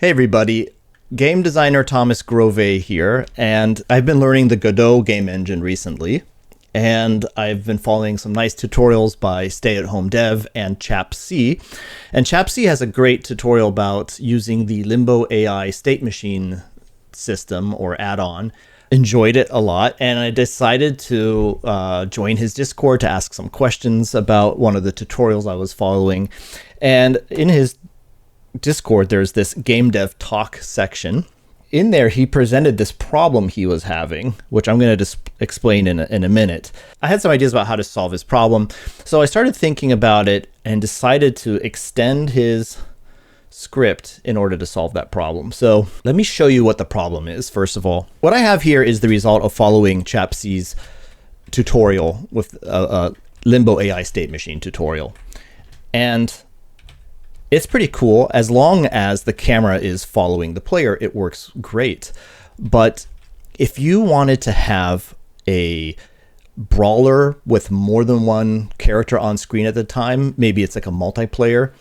Hey everybody, game designer Thomas Grove here, and I've been learning the Godot game engine recently, and I've been following some nice tutorials by Stay at Home Dev and Chap.C. And Chap.C has a great tutorial about using the LimboAI state machine system or add-on. Enjoyed it a lot, and I decided to join his Discord to ask some questions about one of the tutorials I was following. And in his Discord, there's this game dev talk section. In there, he presented this problem he was having, which I'm going to explain in a minute. I had some ideas about how to solve his problem, so I started thinking about it and decided to extend his script in order to solve that problem. So let me show you what the problem is, first of all. What I have here is the result of following Chap.C's tutorial with a LimboAI state machine tutorial. And it's pretty cool. As long as the camera is following the player, it works great. But if you wanted to have a brawler with more than one character on screen at the time, maybe it's like a multiplayer,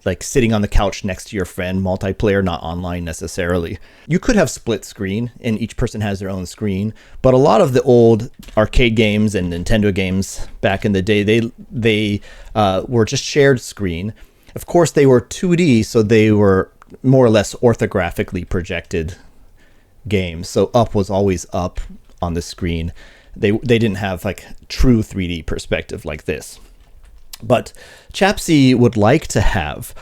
like sitting on the couch next to your friend, multiplayer, not online necessarily. You could have split screen and each person has their own screen, but a lot of the old arcade games and Nintendo games back in the day, they were just shared screen. Of course, they were 2D, so they were more or less orthographically projected games. So up was always up on the screen. They didn't have like true 3D perspective like this. But Chap.C would like to have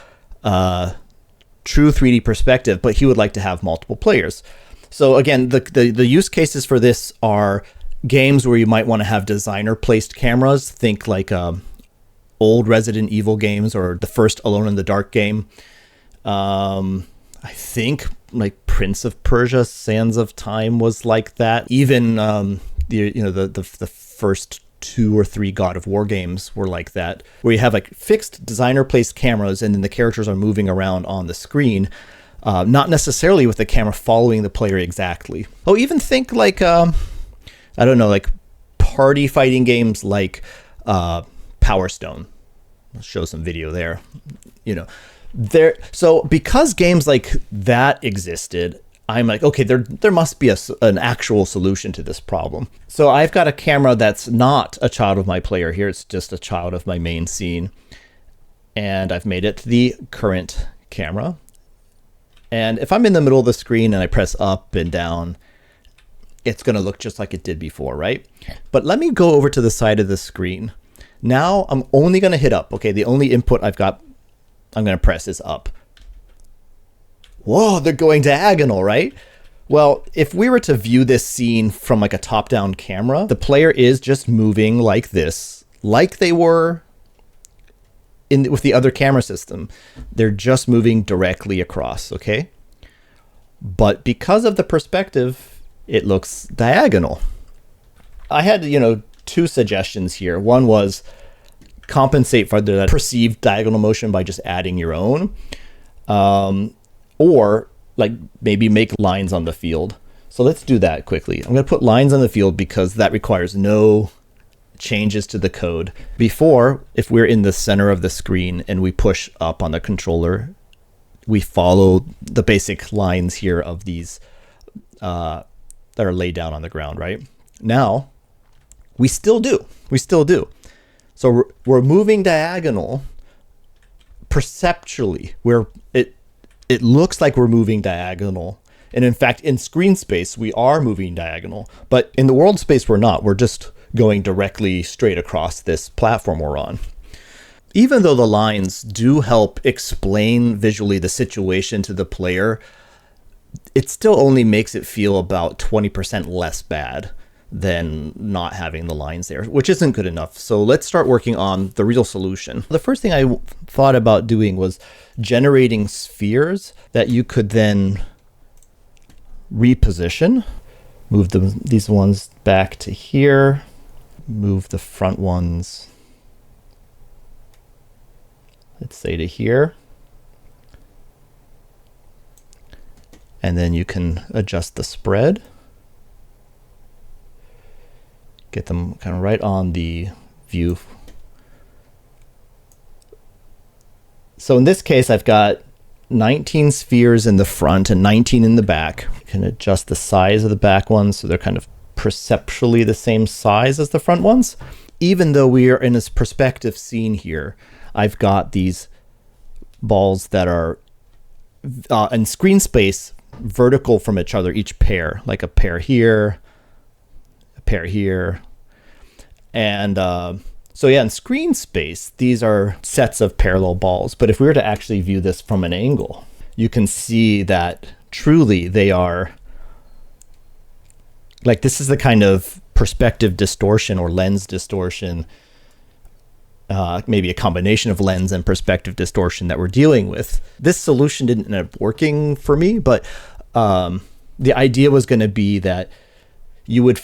true 3D perspective, but he would like to have multiple players. So again, the use cases for this are games where you might want to have designer placed cameras. Think like old Resident Evil games or the first Alone in the Dark game. I think like Prince of Persia: Sands of Time was like that. Even the first 2 or 3 God of War games were like that, where you have like fixed designer placed cameras and then the characters are moving around on the screen, not necessarily with the camera following the player exactly. Oh, even think like I don't know, like party fighting games like Power Stone. I'll show some video there. So because games like that existed, I'm like, okay, there must be an actual solution to this problem. So I've got a camera that's not a child of my player here. It's just a child of my main scene. And I've made it the current camera. And if I'm in the middle of the screen and I press up and down, it's going to look just like it did before, right? But let me go over to the side of the screen. Now I'm only going to hit up. Okay, the only input I'm going to press is up. Whoa, they're going diagonal, right? Well, if we were to view this scene from like a top-down camera, the player is just moving like this, like they were with the other camera system. They're just moving directly across, okay? But because of the perspective, it looks diagonal. I had, 2 suggestions here. One was compensate for the perceived diagonal motion by just adding your own. Or like maybe make lines on the field. So let's do that quickly. I'm going to put lines on the field because that requires no changes to the code. Before, if we're in the center of the screen and we push up on the controller, we follow the basic lines here of these that are laid down on the ground, right? Now, we still do. So we're moving diagonal perceptually. It looks like we're moving diagonal. And in fact, in screen space, we are moving diagonal. But in the world space, we're not. We're just going directly straight across this platform we're on. Even though the lines do help explain visually the situation to the player, it still only makes it feel about 20% less bad than not having the lines there, which isn't good enough. So let's start working on the real solution. The first thing I thought about doing was generating spheres that you could then reposition. Move these ones back to here. Move the front ones, let's say to here. And then you can adjust the spread. Get them kind of right on the view. So in this case, I've got 19 spheres in the front and 19 in the back. You can adjust the size of the back ones so they're kind of perceptually the same size as the front ones. Even though we are in this perspective scene here, I've got these balls that are in screen space vertical from each other, each pair, like a pair here, a pair here. And so yeah, in screen space, these are sets of parallel balls. But if we were to actually view this from an angle, you can see that truly they are, like, this is the kind of perspective distortion or lens distortion, maybe a combination of lens and perspective distortion that we're dealing with. This solution didn't end up working for me, but the idea was going to be that you would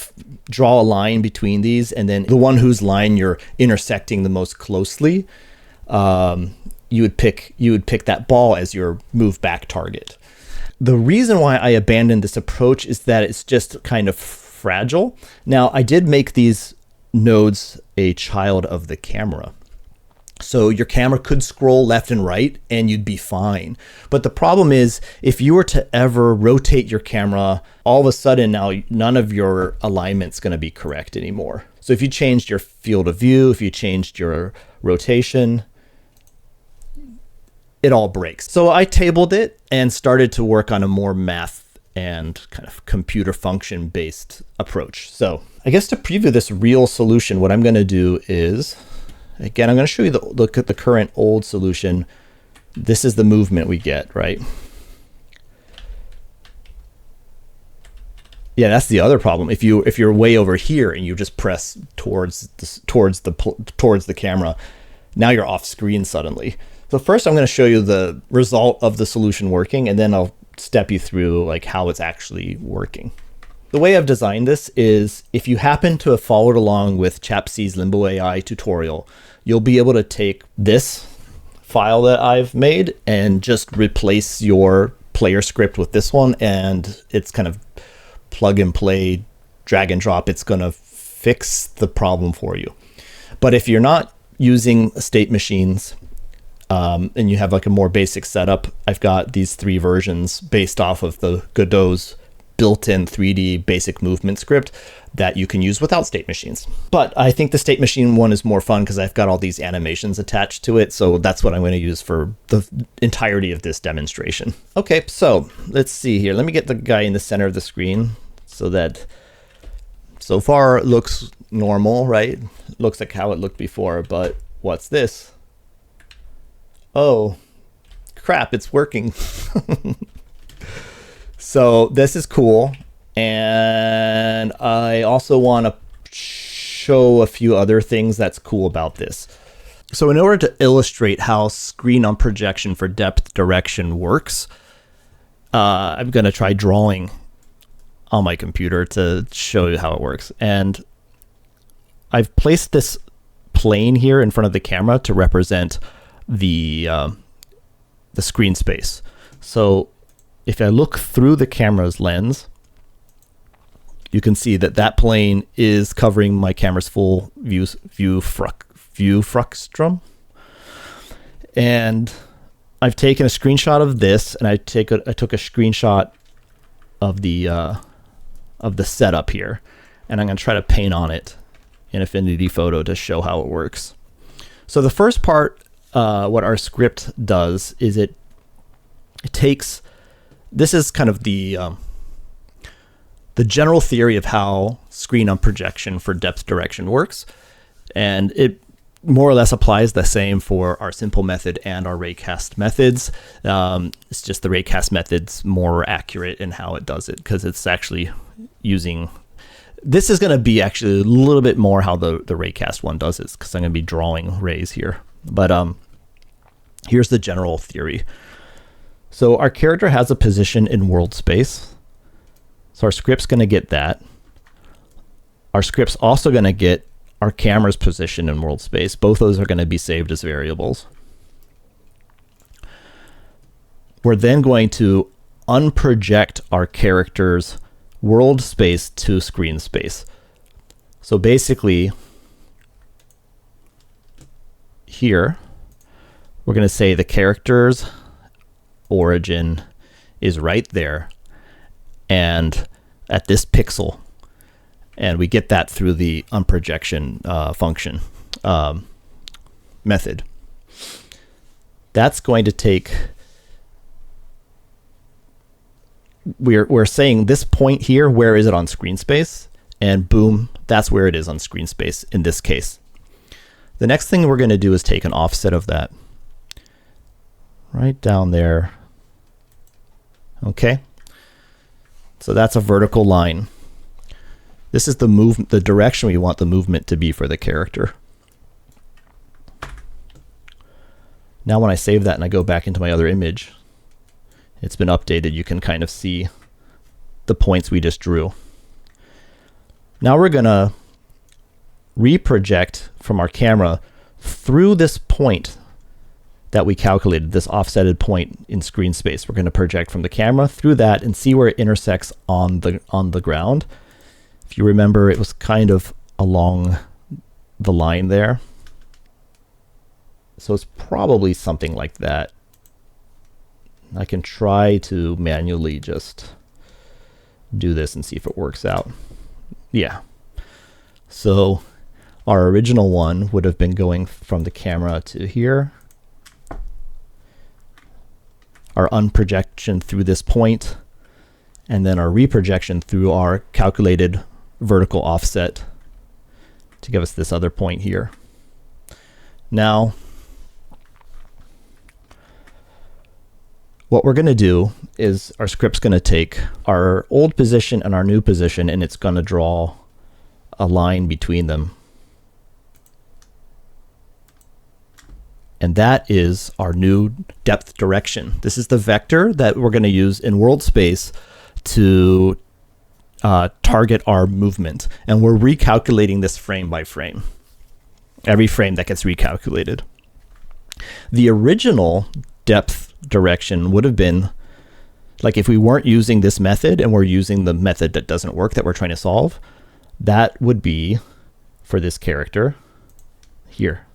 draw a line between these, and then the one whose line you're intersecting the most closely, you would pick that ball as your move back target. The reason why I abandoned this approach is that it's just kind of fragile. Now, I did make these nodes a child of the camera. So your camera could scroll left and right and you'd be fine. But the problem is, if you were to ever rotate your camera, all of a sudden now none of your alignment's going to be correct anymore. So if you changed your field of view, if you changed your rotation, it all breaks. So I tabled it and started to work on a more math and kind of computer function based approach. So I guess to preview this real solution, what I'm going to do is, again, I'm going to show you look at the current old solution. This is the movement we get, right? Yeah, that's the other problem. If you're way over here and you just press towards the camera, now you're off screen suddenly. So first I'm going to show you the result of the solution working, and then I'll step you through like how it's actually working. The way I've designed this is, if you happen to have followed along with Chap.C's LimboAI tutorial, you'll be able to take this file that I've made and just replace your player script with this one, and it's kind of plug and play, drag and drop. It's going to fix the problem for you. But if you're not using state machines, and you have like a more basic setup, I've got these 3 versions based off of the Godot's built-in 3D basic movement script that you can use without state machines. But I think the state machine one is more fun because I've got all these animations attached to it. So that's what I'm going to use for the entirety of this demonstration. Okay, so let's see here. Let me get the guy in the center of the screen so that so far it looks normal, right? It looks like how it looked before, but what's this? Oh, crap, it's working. So this is cool. And I also want to show a few other things that's cool about this. So in order to illustrate how screen on projection for depth direction works, I'm going to try drawing on my computer to show you how it works. And I've placed this plane here in front of the camera to represent the screen space. So if I look through the camera's lens, you can see that that plane is covering my camera's full view frustrum. And I've taken a screenshot of this, and I took a screenshot of the setup here, and I'm going to try to paint on it in Affinity Photo to show how it works. So the first part, what our script does is it takes, this is kind of the general theory of how screen on projection for depth direction works. And it more or less applies the same for our simple method and our Raycast methods. It's just the Raycast method's more accurate in how it does it, because it's actually using, this is going to be actually a little bit more how the Raycast one does it, because I'm going to be drawing rays here. But here's the general theory. So our character has a position in world space. So our script's going to get that. Our script's also going to get our camera's position in world space. Both those are going to be saved as variables. We're then going to unproject our character's world space to screen space. So basically, here, we're going to say the character's origin is right there and at this pixel. And we get that through the unprojection function method. That's going to take, we're saying this point here, where is it on screen space? And boom, that's where it is on screen space in this case. The next thing we're going to do is take an offset of that right down there. Okay, so that's a vertical line. This is the direction we want the movement to be for the character. Now when I save that and I go back into my other image, it's been updated. You can kind of see the points we just drew. Now we're gonna reproject from our camera through this point that we calculated, this offsetted point in screen space. We're gonna project from the camera through that and see where it intersects on the ground. If you remember, it was kind of along the line there. So it's probably something like that. I can try to manually just do this and see if it works out. Yeah. So our original one would have been going from the camera to here. Our unprojection through this point, and then our reprojection through our calculated vertical offset to give us this other point here. Now, what we're going to do is our script's going to take our old position and our new position, and it's going to draw a line between them. And that is our new depth direction. This is the vector that we're going to use in world space to target our movement. And we're recalculating this frame by frame. Every frame that gets recalculated. The original depth direction would have been, like if we weren't using this method and we're using the method that doesn't work that we're trying to solve, that would be for this character here,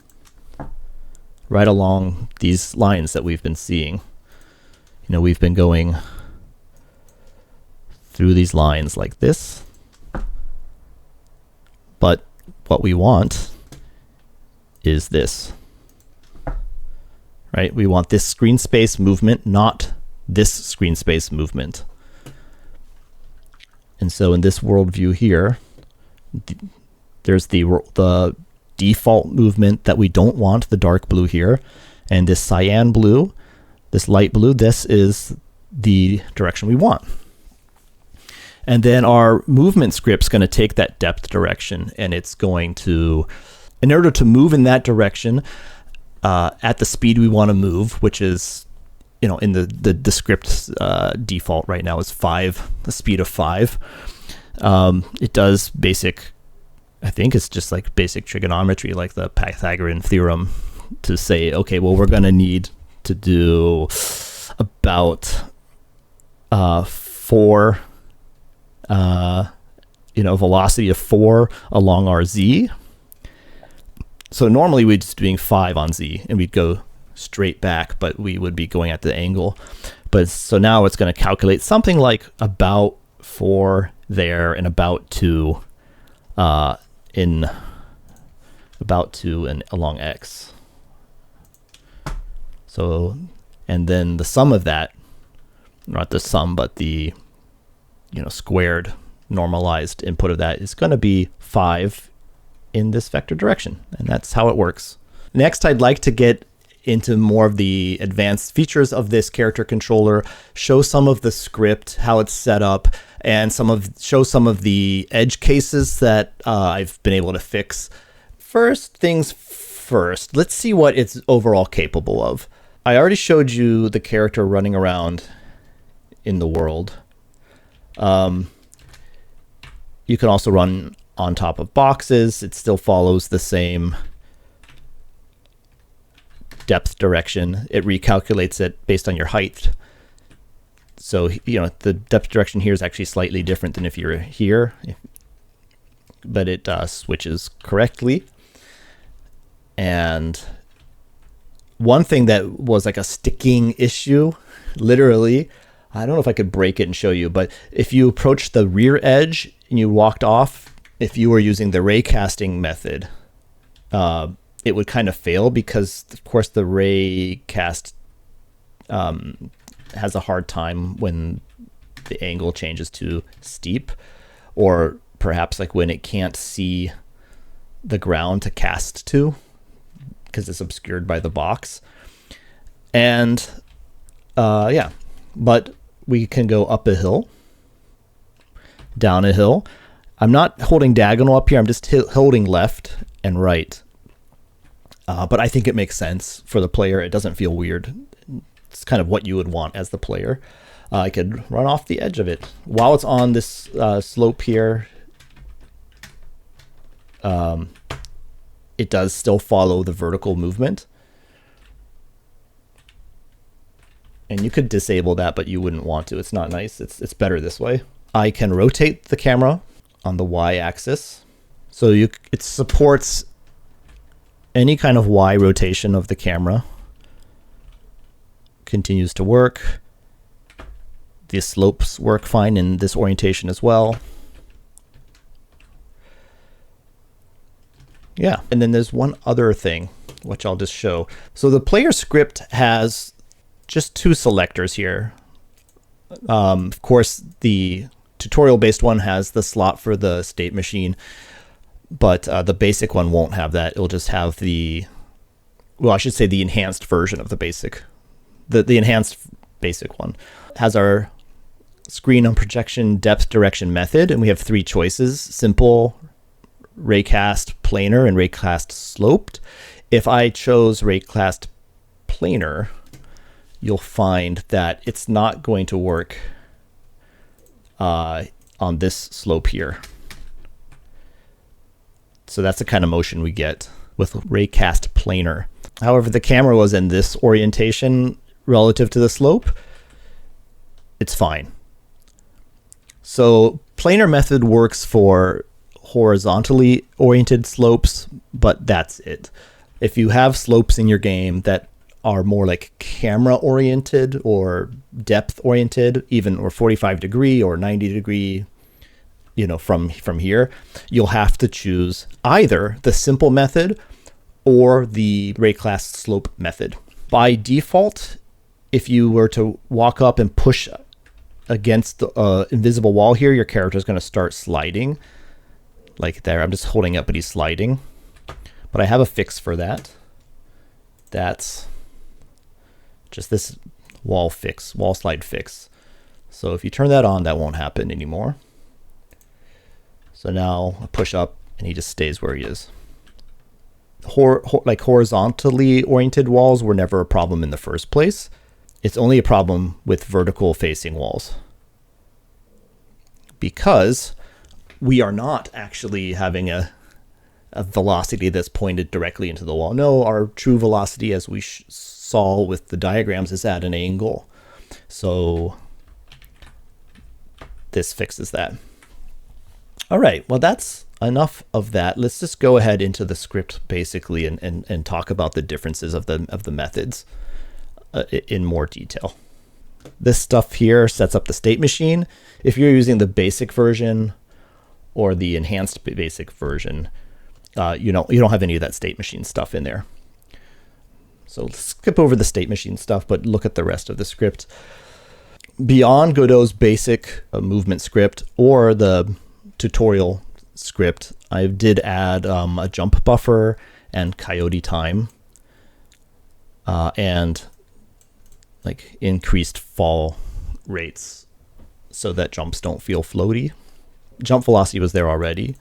right along these lines that we've been seeing. You know, we've been going through these lines like this, but what we want is this. Right? We want this screen space movement, not this screen space movement. And so in this world view here, there's the default movement that we don't want, the dark blue here, and this cyan blue, this light blue, this is the direction we want. And then our movement script's going to take that depth direction, and it's going to, in order to move in that direction, at the speed we want to move, which is, you know, in the script default right now is 5, the speed of 5. It does basic, I think it's just like basic trigonometry, like the Pythagorean theorem, to say, okay, well, we're going to need to do about 4, velocity of 4 along our z. So normally we'd just doing 5 on z and we'd go straight back, but we would be going at the angle. But so now it's going to calculate something like about 4 there and about 2 and along x. So, and then the sum of that, not the sum, but the, squared normalized input of that is going to be 5 in this vector direction, and that's how it works. Next, I'd like to get into more of the advanced features of this character controller, show some of the script, how it's set up, and show some of the edge cases that I've been able to fix. First things first, let's see what it's overall capable of. I already showed you the character running around in the world. You can also run on top of boxes. It still follows the same depth direction. It recalculates it based on your height. So, the depth direction here is actually slightly different than if you're here, but it switches correctly. And one thing that was like a sticking issue literally, I don't know if I could break it and show you, but if you approach the rear edge and you walked off, if you were using the raycasting method, it would kind of fail because, of course, the raycast has a hard time when the angle changes to steep, or perhaps like when it can't see the ground to cast to because it's obscured by the box. And yeah, but we can go up a hill, down a hill. I'm not holding diagonal up here. I'm just holding left and right. But I think it makes sense for the player. It doesn't feel weird. It's kind of what you would want as the player. I could run off the edge of it. While it's on this slope here, it does still follow the vertical movement. And you could disable that, but you wouldn't want to. It's not nice. It's better this way. I can rotate the camera on the y-axis. So it supports any kind of Y rotation of the camera. Continues to work. The slopes work fine in this orientation as well. Yeah, and then there's one other thing, which I'll just show. So the player script has just two selectors here. Of course, the tutorial-based one has the slot for the state machine, but the basic one won't have that. It'll just have the, well, I should say the enhanced version of the basic. The enhanced basic one has our screen unprojection depth direction method, and we have three choices: simple, raycast planar, and raycast sloped. If I chose raycast planar, you'll find that it's not going to work on this slope here. So that's the kind of motion we get with raycast planar. However, the camera was in this orientation relative to the slope. It's fine. So planar method works for horizontally oriented slopes, but that's it. If you have slopes in your game that are more like camera oriented or depth oriented, even or 45 degree or 90 degree, you know, from here, you'll have to choose either the simple method or the raycast slope method. By default, if you were to walk up and push against the invisible wall here, your character is going to start sliding like there. I'm just holding up, but he's sliding. But I have a fix for that. That's just this wall slide fix. So if you turn that on, that won't happen anymore. So now I push up and he just stays where he is. Like horizontally oriented walls were never a problem in the first place. It's only a problem with vertical facing walls, because we are not actually having a velocity that's pointed directly into the wall. No, our true velocity, as we saw with the diagrams, is at an angle. So this fixes that. All right, well, that's enough of that. Let's just go ahead into the script basically and talk about the differences of the methods in more detail. This stuff here sets up the state machine. If you're using the basic version or the enhanced basic version, you don't have any of that state machine stuff in there. So let's skip over the state machine stuff, but look at the rest of the script. Beyond Godot's basic movement script or the tutorial script, I did add a jump buffer and coyote time and like increased fall rates so that jumps don't feel floaty. Jump velocity was there already,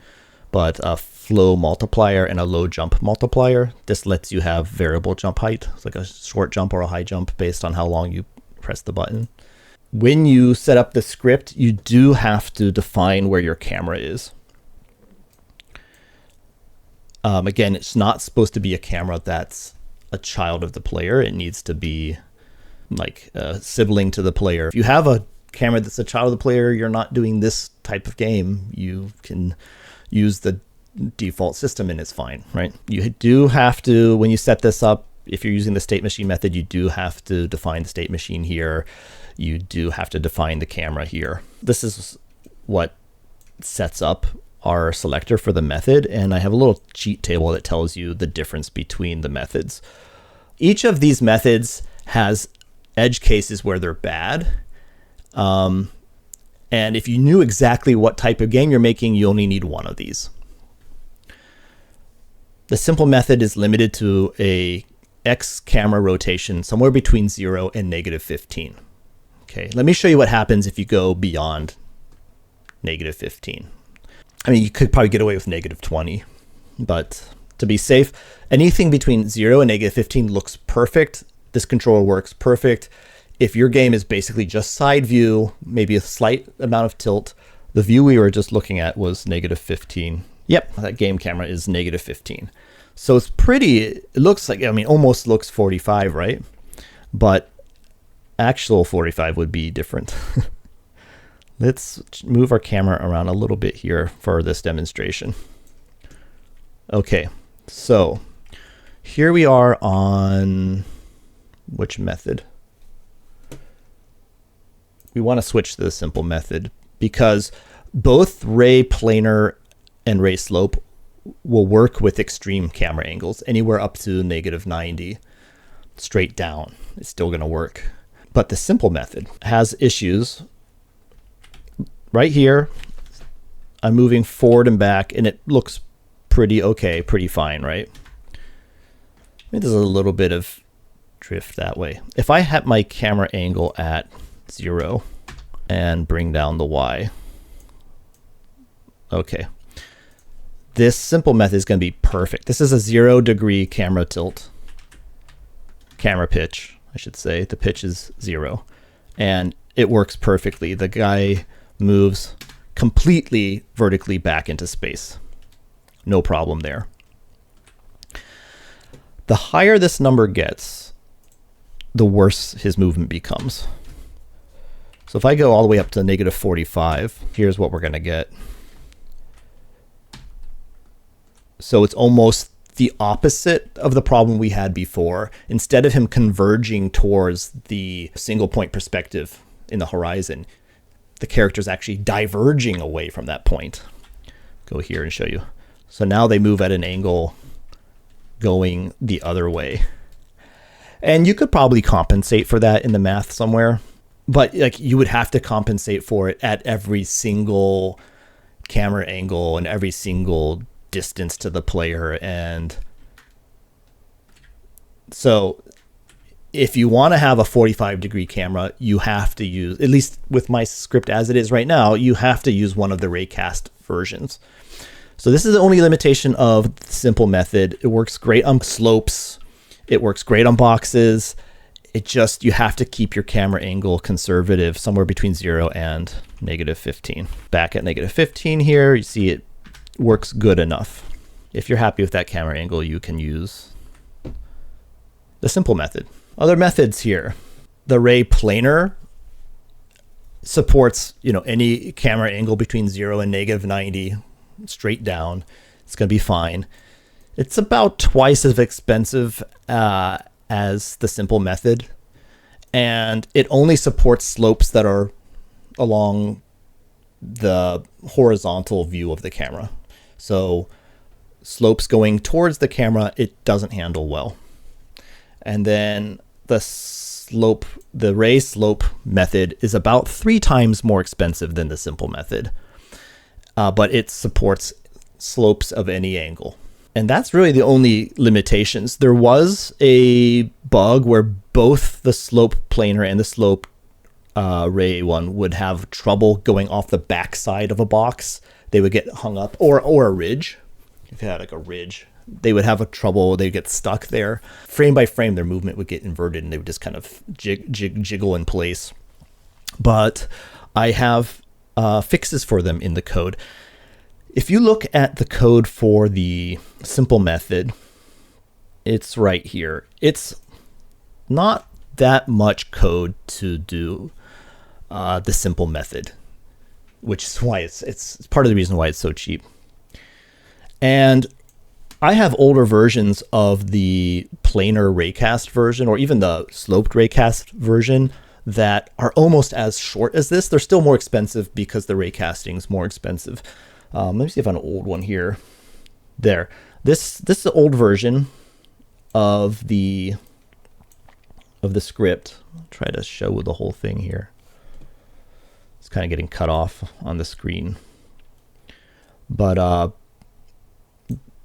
but a flow multiplier and a low jump multiplier. This lets you have variable jump height. It's like a short jump or a high jump based on how long you press the button. When you set up the script, you do have to define where your camera is. Again, it's not supposed to be a camera that's a child of the player. It needs to be like a sibling to the player. If you have a camera that's a child of the player, you're not doing this type of game. You can use the default system and it's fine, right? You do have to, when you set this up, if you're using the state machine method, you do have to define the state machine here. You do have to define the camera here. This is what sets up our selector for the method. And I have a little cheat table that tells you the difference between the methods. Each of these methods has edge cases where they're bad. And if you knew exactly what type of game you're making, you only need one of these. The simple method is limited to a X camera rotation somewhere between 0 and -15. Okay, let me show you what happens if you go beyond -15. I mean, you could probably get away with -20, but to be safe, anything between 0 and -15 looks perfect. This controller works perfect. If your game is basically just side view, maybe a slight amount of tilt, the view we were just looking at was -15. Yep, that game camera is -15. So it's pretty, it looks like, I mean, almost looks 45, right? But actual 45 would be different. Let's move our camera around a little bit here for this demonstration. Okay, so here we are on which method? We want to switch to the simple method because both Ray Planar and Ray Slope will work with extreme camera angles, anywhere up to -90, straight down. It's still going to work. But the simple method has issues. Right here, I'm moving forward and back, and it looks pretty okay, pretty fine, right? Maybe there's a little bit of drift that way. If I had my camera angle at 0 and bring down the Y, okay. This simple method is going to be perfect. This is a 0-degree camera tilt, camera pitch, I should say. The pitch is 0, and it works perfectly. The guy moves completely vertically back into space. No problem there. The higher this number gets, the worse his movement becomes. So if I go all the way up to -45, here's what we're going to get. So it's almost the opposite of the problem we had before. Instead of him converging towards the single point perspective in the horizon, the character's actually diverging away from that point. Go here and show you. So now they move at an angle going the other way. And you could probably compensate for that in the math somewhere, but like you would have to compensate for it at every single camera angle and every single distance to the player. And so if you want to have a 45-degree camera, you have to use, at least with my script as it is right now, you have to use one of the Raycast versions. So this is the only limitation of the simple method. It works great on slopes. It works great on boxes. It just, you have to keep your camera angle conservative, somewhere between 0 and -15. Back at -15 here, you see it works good enough. If you're happy with that camera angle, you can use the simple method. Other methods here. The Ray Planar supports, any camera angle between 0 and -90, straight down. It's going to be fine. It's about twice as expensive as the simple method, and it only supports slopes that are along the horizontal view of the camera. So slopes going towards the camera, it doesn't handle well. And then the Ray Slope method is about 3 times more expensive than the simple method, but it supports slopes of any angle. And that's really the only limitations. There was a bug where both the slope planar and the slope Ray one would have trouble going off the back side of a box. They would get hung up, or a ridge. If you had like a ridge, they would have a trouble. They'd get stuck there. Frame by frame, their movement would get inverted and they would just kind of jiggle in place. But I have fixes for them in the code. If you look at the code for the simple method, it's right here. It's not that much code to do the simple method, which is why it's part of the reason why it's so cheap. And I have older versions of the planar Raycast version, or even the sloped Raycast version, that are almost as short as this. They're still more expensive because the raycasting is more expensive. Let me see if I have an old one here. There. This is the old version of the script. I'll try to show the whole thing here. It's kind of getting cut off on the screen. But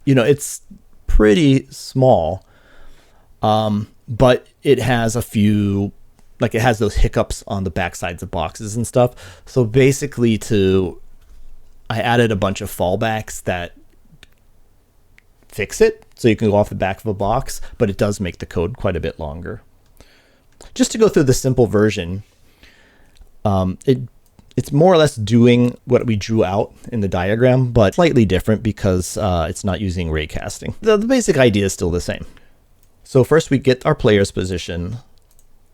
it's pretty small. But it has a few, like it has those hiccups on the back sides of boxes and stuff. So basically I added a bunch of fallbacks that fix it. So you can go off the back of a box, but it does make the code quite a bit longer. Just to go through the simple version, it's more or less doing what we drew out in the diagram, but slightly different because it's not using raycasting. The basic idea is still the same. So first we get our player's position.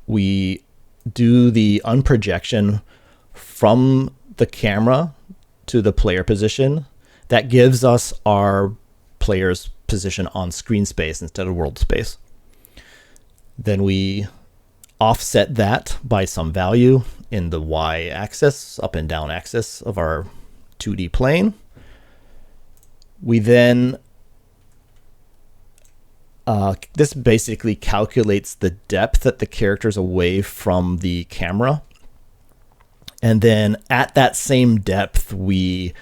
We do the unprojection from the camera to the player position. That gives us our player's position on screen space instead of world space. Then we offset that by some value in the y-axis, up and down axis of our 2D plane. We then, this basically calculates the depth that the character's away from the camera. And then at that same depth, we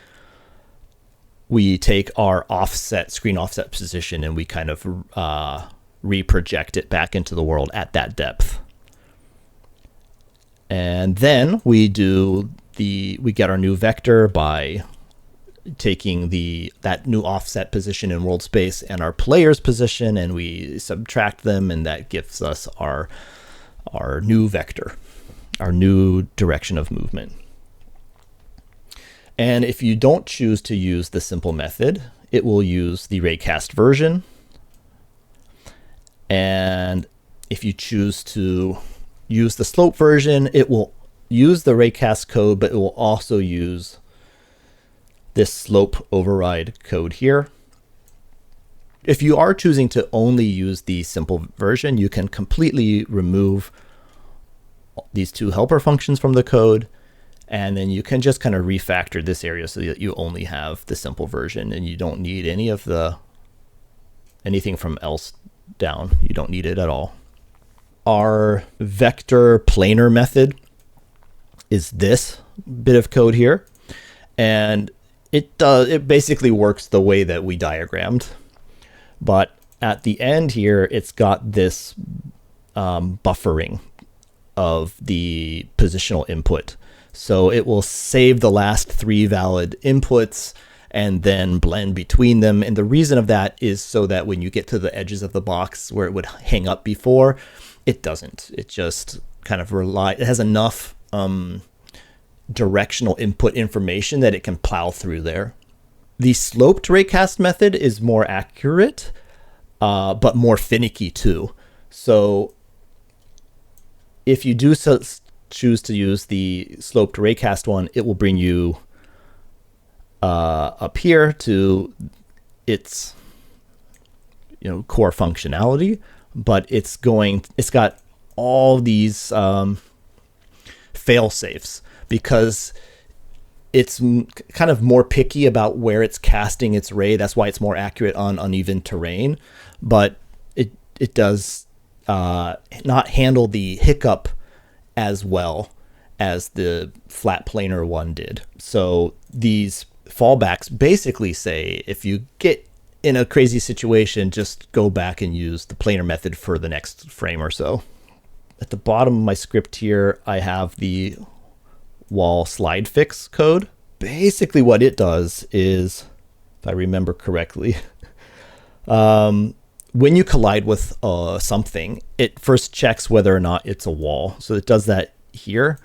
take our screen offset position, and we kind of reproject it back into the world at that depth. And then we get our new vector by taking that new offset position in world space and our player's position, and we subtract them, and that gives us our new vector, our new direction of movement. And if you don't choose to use the simple method, it will use the Raycast version. And if you choose to use the slope version, it will use the Raycast code, but it will also use this slope override code here. If you are choosing to only use the simple version, you can completely remove these two helper functions from the code, and then you can just kind of refactor this area so that you only have the simple version and you don't need anything from else down. You don't need it at all. Our vector planar method is this bit of code here, and it basically works the way that we diagrammed, but at the end here it's got this buffering of the positional input. So it will save the last 3 valid inputs and then blend between them. And the reason of that is so that when you get to the edges of the box where it would hang up before, it doesn't. It just kind of it has enough directional input information that it can plow through there. The sloped raycast method is more accurate, but more finicky too. So if you do choose to use the sloped raycast one, it will bring you up here to its core functionality, but it's got all these fail safes because it's kind of more picky about where it's casting its ray. That's why it's more accurate on uneven terrain, but it does not handle the hiccup as well as the flat planar one did. So these fallbacks basically say if you get in a crazy situation, just go back and use the planar method for the next frame or so. At the bottom of my script here, I have the wall slide fix code. Basically what it does is, if I remember correctly, when you collide with something, it first checks whether or not it's a wall. So it does that here.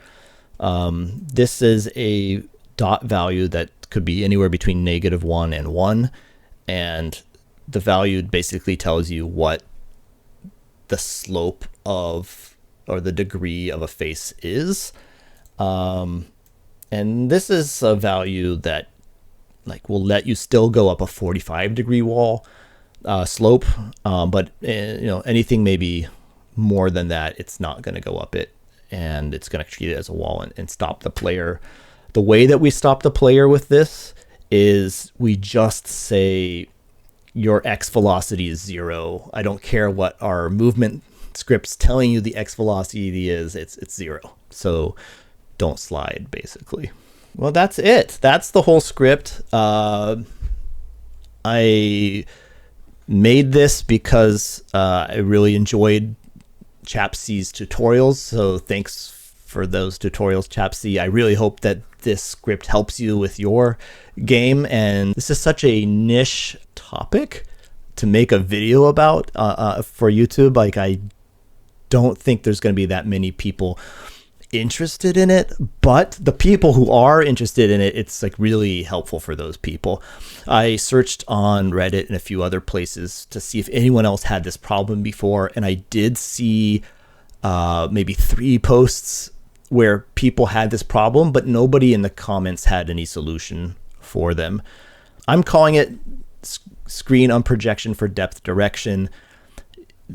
This is a dot value that could be anywhere between -1 and 1. And the value basically tells you what the slope of, or the degree of a face is. And this is a value that will let you still go up a 45-degree wall, slope, but anything maybe more than that, it's not going to go up it, and it's going to treat it as a wall and stop the player. The way that we stop the player with this is we just say your X velocity is 0. I don't care what our movement script's telling you the X velocity is, it's 0. So don't slide, basically. Well, that's it. That's the whole script. I made this because I really enjoyed Chap.C's tutorials. So thanks for those tutorials, Chap.C. I really hope that this script helps you with your game. And this is such a niche topic to make a video about for YouTube. Like, I don't think there's going to be that many people interested in it, but the people who are interested in it, it's like really helpful for those people. I searched on Reddit and a few other places to see if anyone else had this problem before, and I did see maybe 3 posts where people had this problem, but nobody in the comments had any solution for them. I'm calling it screen unprojection for depth direction,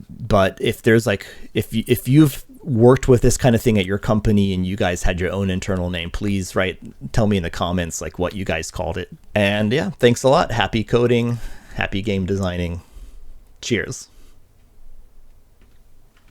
but if there's like, if you've worked with this kind of thing at your company and you guys had your own internal name, please tell me in the comments like what you guys called it. And yeah, thanks a lot. Happy coding, happy game designing. Cheers.